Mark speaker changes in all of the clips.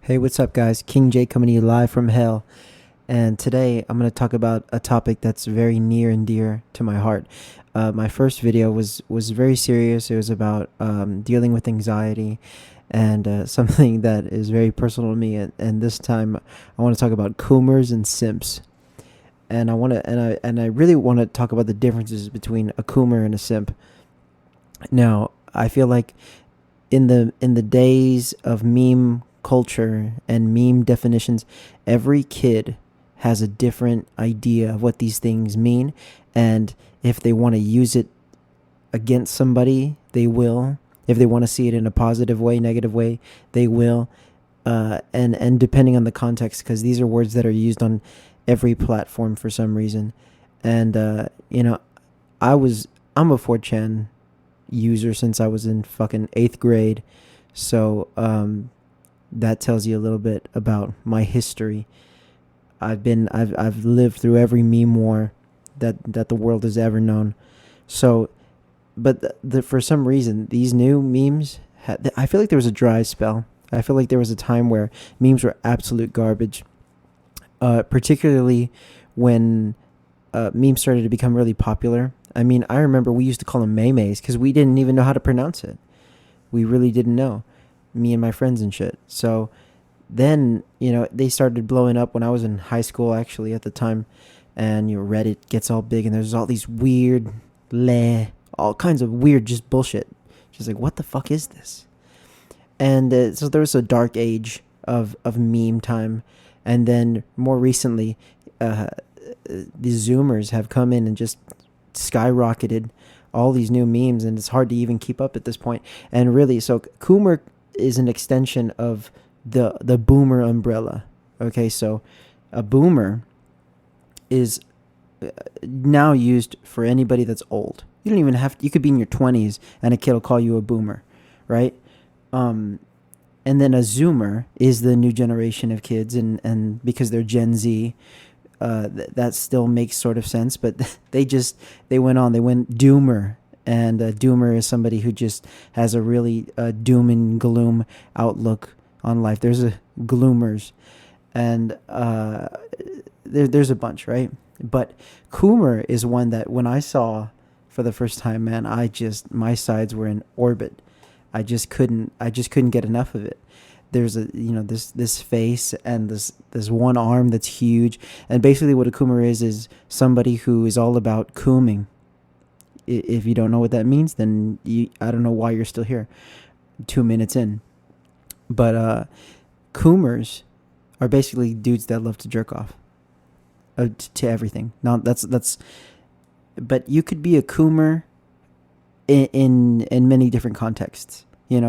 Speaker 1: Hey, what's up, guys? King J coming to you live from hell. And today I'm going to talk about a topic that's very near and dear to my heart. My first video was very serious. It was about dealing with anxiety and something that is very personal to me. And this time I want to talk about Coomers and Simps. And I really want to talk about the differences between a Coomer and a Simp. Now, I feel like in the days of meme culture and meme definitions, every kid has a different idea of what these things mean, and if they want to use it against somebody, they will. If they want to see it in a positive way, negative way, they will. And depending on the context, because these are words that are used on every platform for some reason, and I'm a 4chan user since I was in fucking 8th grade. So that tells you a little bit about my history. I've lived through every meme war that the world has ever known. So, but for some reason these new memes, I feel like there was a dry spell. I feel like there was a time where memes were absolute garbage. Particularly when memes started to become really popular. I mean, I remember we used to call them maymays because we didn't even know how to pronounce it. We really didn't know, me and my friends and shit. So then, they started blowing up when I was in high school, actually, at the time. And Reddit gets all big, and there's all these weird, all kinds of weird, just bullshit. Just like, what the fuck is this? And so there was a dark age of meme time. And then more recently, the Zoomers have come in and just skyrocketed all these new memes, and it's hard to even keep up at this point. And really, so Coomer is an extension of the boomer umbrella. Okay, so a boomer is now used for anybody that's old. You don't even have to, you could be in your 20s and a kid will call you a boomer, right? And then a Zoomer is the new generation of kids, and because they're Gen Z, that still makes sort of sense. But they went Doomer, and Doomer is somebody who just has a really doom and gloom outlook on life. There's a Gloomers, and there's a bunch, right? But Coomer is one that when I saw for the first time, man, my sides were in orbit. I just couldn't get enough of it. There's this face and this one arm that's huge, and basically what a Coomer is somebody who is all about cooming. If you don't know what that means, then I don't know why you're still here 2 minutes in. But Coomers are basically dudes that love to jerk off to everything. Now that's but you could be a Coomer in many different contexts.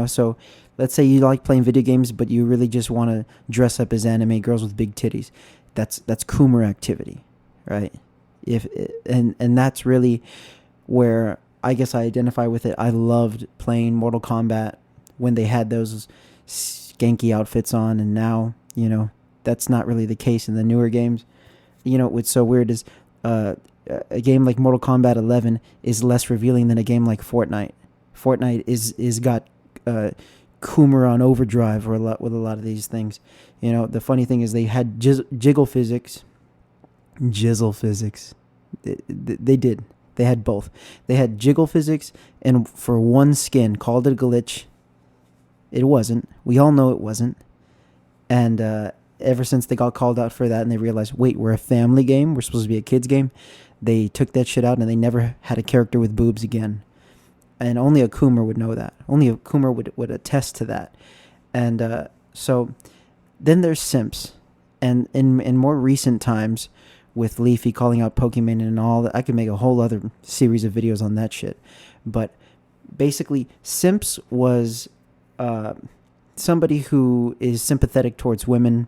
Speaker 1: So let's say you like playing video games, but you really just want to dress up as anime girls with big titties. That's Coomer activity, right? And that's really where I guess I identify with it. I loved playing Mortal Kombat when they had those skanky outfits on, and now that's not really the case in the newer games. What's so weird is a game like Mortal Kombat 11 is less revealing than a game like Fortnite. Fortnite is got Coomer on overdrive with a lot of these things. The funny thing is they had jizzle physics. They did. They had both. They had jiggle physics, and for one skin, called it a glitch. It wasn't. We all know it wasn't. And ever since they got called out for that, and they realized, wait, we're a family game. We're supposed to be a kids game. They took that shit out, and they never had a character with boobs again. And only a Coomer would know that. Only a Coomer would attest to that. And so then there's Simps. And in more recent times, with Leafy calling out Pokemon and all that, I could make a whole other series of videos on that shit. But basically, Simps was somebody who is sympathetic towards women.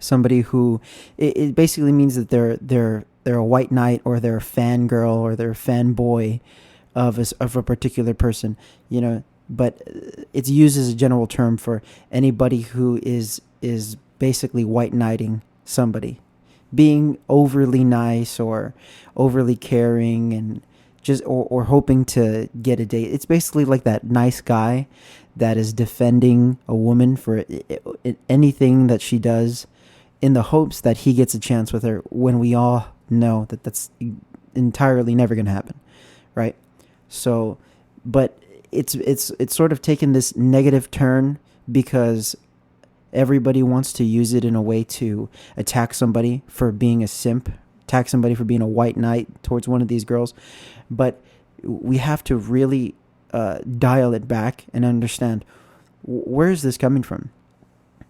Speaker 1: Somebody who it basically means that they're a white knight, or they're a fangirl, or they're a fanboy of a particular person, but it's used as a general term for anybody who is basically white knighting somebody, being overly nice or overly caring, and just or hoping to get a date. It's basically like that nice guy that is defending a woman for anything that she does in the hopes that he gets a chance with her, when we all know that that's entirely never going to happen, right? So, but it's sort of taken this negative turn because everybody wants to use it in a way to attack somebody for being a simp, attack somebody for being a white knight towards one of these girls. But we have to really dial it back and understand, where is this coming from?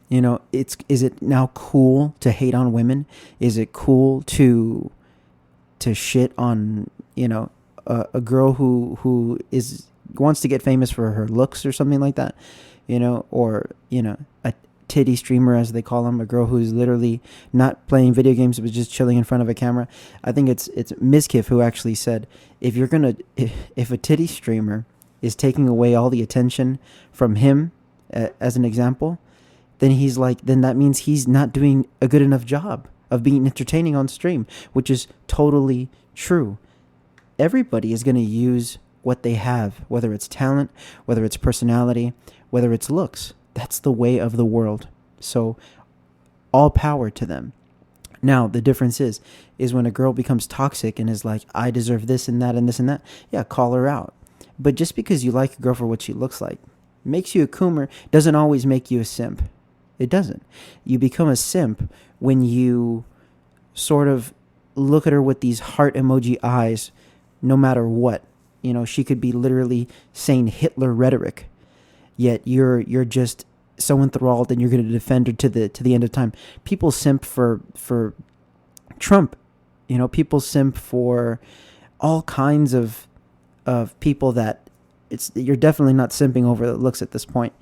Speaker 1: You know, is it now cool to hate on women? Is it cool to shit on, you know, a girl who wants to get famous for her looks or something like that, you know, or, you know, a titty streamer, as they call them, a girl who's literally not playing video games but just chilling in front of a camera. I think it's Mizkif who actually said, if a titty streamer is taking away all the attention from him, as an example, then then that means he's not doing a good enough job of being entertaining on stream, which is totally true. Everybody is going to use what they have, whether it's talent, whether it's personality, whether it's looks. That's the way of the world. So all power to them. Now, the difference is when a girl becomes toxic and is like, I deserve this and that and this and that, yeah, call her out. But just because you like a girl for what she looks like makes you a coomer doesn't always make you a simp. It doesn't. You become a simp when you sort of look at her with these heart emoji eyes, no matter what. You know, she could be literally saying Hitler rhetoric, yet you're just so enthralled and you're going to defend her to the end of time. People simp for Trump. You know, people simp for all kinds of people that you're definitely not simping over the looks at this point.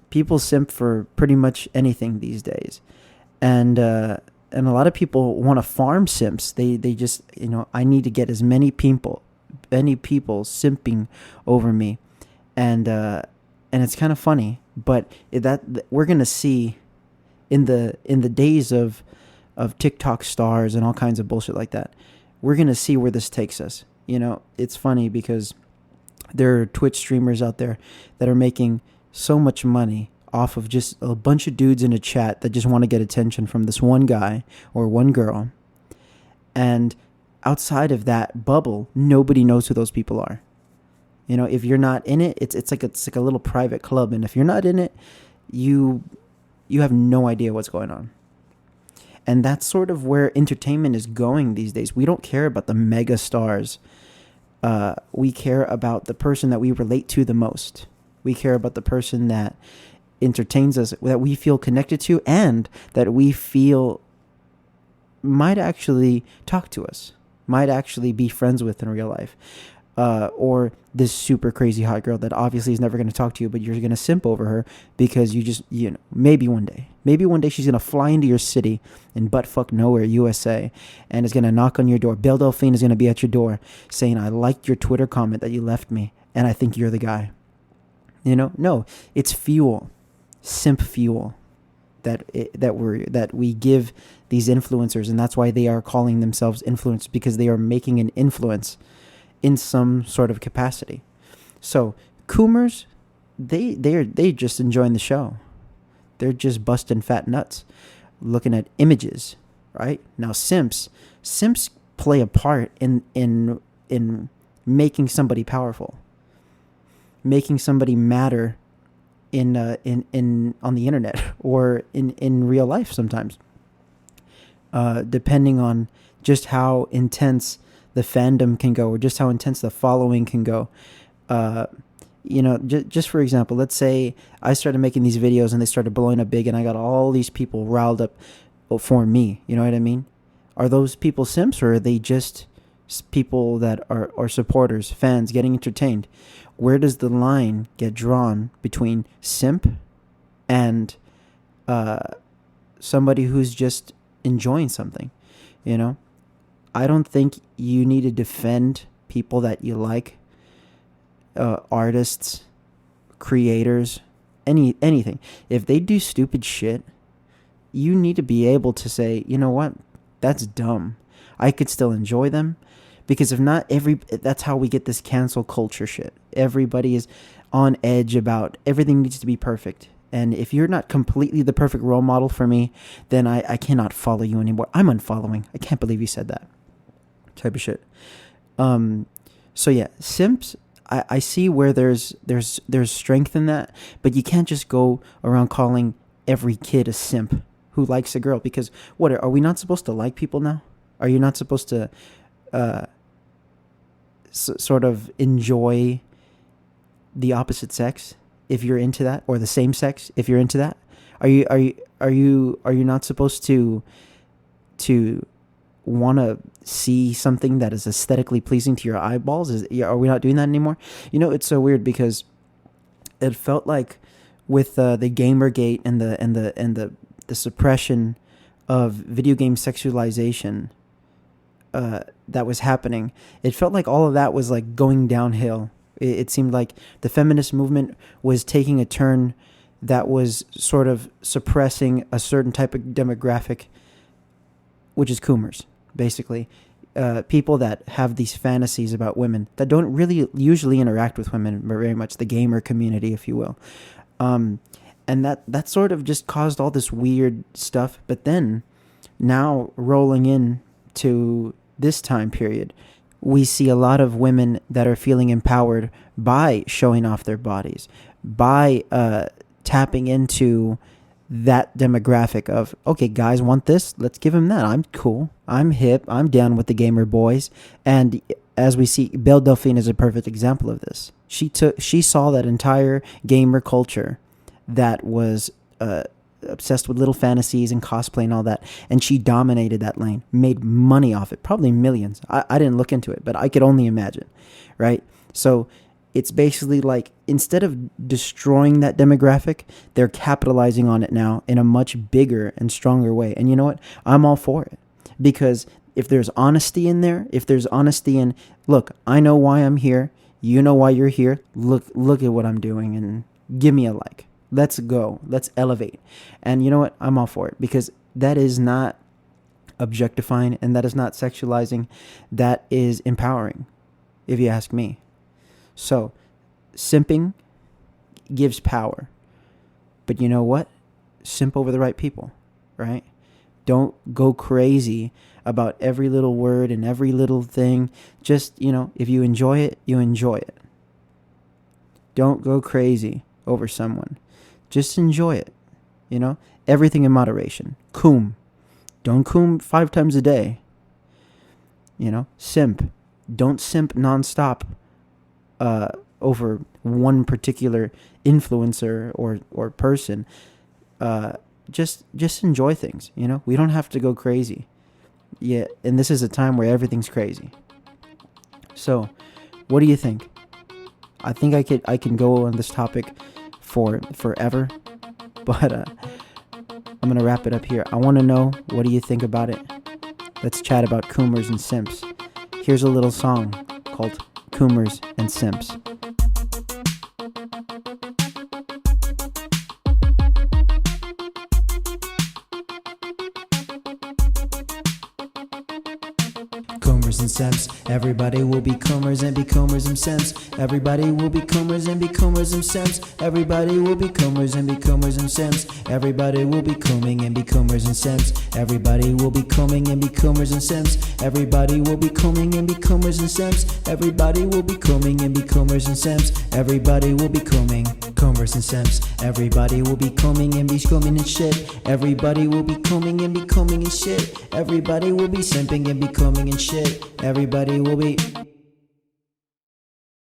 Speaker 1: People simp for pretty much anything these days. And a lot of people want to farm simps. They just, you know, I need to get as many people simping over me. And it's kind of funny, but that we're going to see in the days of TikTok stars and all kinds of bullshit like that. We're going to see where this takes us. You know, it's funny because there are Twitch streamers out there that are making so much money off of just a bunch of dudes in a chat that just want to get attention from this one guy or one girl. And outside of that bubble, nobody knows who those people are. You know, if you're not in it, it's like a little private club. And if you're not in it, you have no idea what's going on. And that's sort of where entertainment is going these days. We don't care about the mega stars. We care about the person that we relate to the most. We care about the person that entertains us, that we feel connected to, and that we feel might actually talk to us, might actually be friends with in real life. Or this super crazy hot girl that obviously is never going to talk to you, but you're going to simp over her because you know, maybe one day she's going to fly into your city in buttfuck nowhere, USA, and is going to knock on your door. Belle Delphine is going to be at your door saying, I liked your Twitter comment that you left me, and I think you're the guy. You know, no, it's fuel, simp fuel that we give these influencers, and that's why they are calling themselves influencers, because they are making an influence in some sort of capacity. So Coomers, they just enjoying the show. They're just busting fat nuts, looking at images, right? Now simps play a part in making somebody powerful, making somebody matter in on the internet or in real life sometimes, depending on just how intense the fandom can go, or just how intense the following can go. You know, just for example, let's say I started making these videos and they started blowing up big and I got all these people riled up for me. You know what I mean? Are those people simps, or are they just people that are supporters, fans, getting entertained? Where does the line get drawn between simp and somebody who's just enjoying something? You know, I don't think you need to defend people that you like, artists, creators, anything. If they do stupid shit, you need to be able to say, you know what, that's dumb. I could still enjoy them, Because if not, that's how we get this cancel culture shit. Everybody is on edge about everything needs to be perfect. And if you're not completely the perfect role model for me, then I cannot follow you anymore. I'm unfollowing. I can't believe you said that. Type of shit. So yeah, simps, I see where there's strength in that, but you can't just go around calling every kid a simp who likes a girl, because what, are we not supposed to like people now? Are you not supposed to sort of enjoy the opposite sex if you're into that, or the same sex if you're into that? Are you not supposed to want to see something that is aesthetically pleasing to your eyeballs? Are we not doing that anymore? It's so weird, because it felt like with the Gamergate and the suppression of video game sexualization that was happening, it felt like all of that was like going downhill. It seemed like the feminist movement was taking a turn that was sort of suppressing a certain type of demographic, which is Coomers, basically. People that have these fantasies about women that don't really usually interact with women very much, the gamer community, if you will. And that sort of just caused all this weird stuff. But then, now rolling in to this time period, we see a lot of women that are feeling empowered by showing off their bodies, by tapping into that demographic of, okay, guys want this, let's give them that. I'm cool, I'm hip, I'm down with the gamer boys. And as we see, Belle Delphine is a perfect example of this. She saw that entire gamer culture that was obsessed with little fantasies and cosplay and all that, and she dominated that lane, made money off it, probably millions. I didn't look into it, but I could only imagine, right? So it's basically like, instead of destroying that demographic, they're capitalizing on it now in a much bigger and stronger way. And you know what? I'm all for it, because if there's honesty in there, if there's honesty in, look, I know why I'm here, you know why you're here, look at what I'm doing, and give me a like. Let's go. Let's elevate. And you know what? I'm all for it, because that is not objectifying, and that is not sexualizing. That is empowering, if you ask me. So, simping gives power. But you know what? Simp over the right people, right? Don't go crazy about every little word and every little thing. Just, if you enjoy it, you enjoy it. Don't go crazy over someone. Just enjoy it, everything in moderation. Coom. Don't coom 5 times a day. Simp. Don't simp nonstop over one particular influencer or person. Just enjoy things, We don't have to go crazy. Yeah, and this is a time where everything's crazy. So, what do you think? I think I can go on this topic for forever, but I'm gonna wrap it up here. I want to know, what do you think about it? Let's chat about Coomers and Simps. Here's a little song called Coomers and Simps. Coomers and Simps, everybody will be Coomers and be Coomers and Simps. Everybody will be Coomers and be Coomers and Simps. Everybody will be Coomers and be Coomers and Simps. Everybody will be combing and be Coomers and Simps. Everybody will be combing and be Coomers and Simps. Everybody will be combing and be Coomers and Simps. Everybody will be combing and be Coomers and Simps. Everybody will be combing, Coomers and Simps. Everybody will be combing and be combing and shit. Everybody will be combing and be combing and shit. Everybody will be simping and be combing and shit. Everybody will be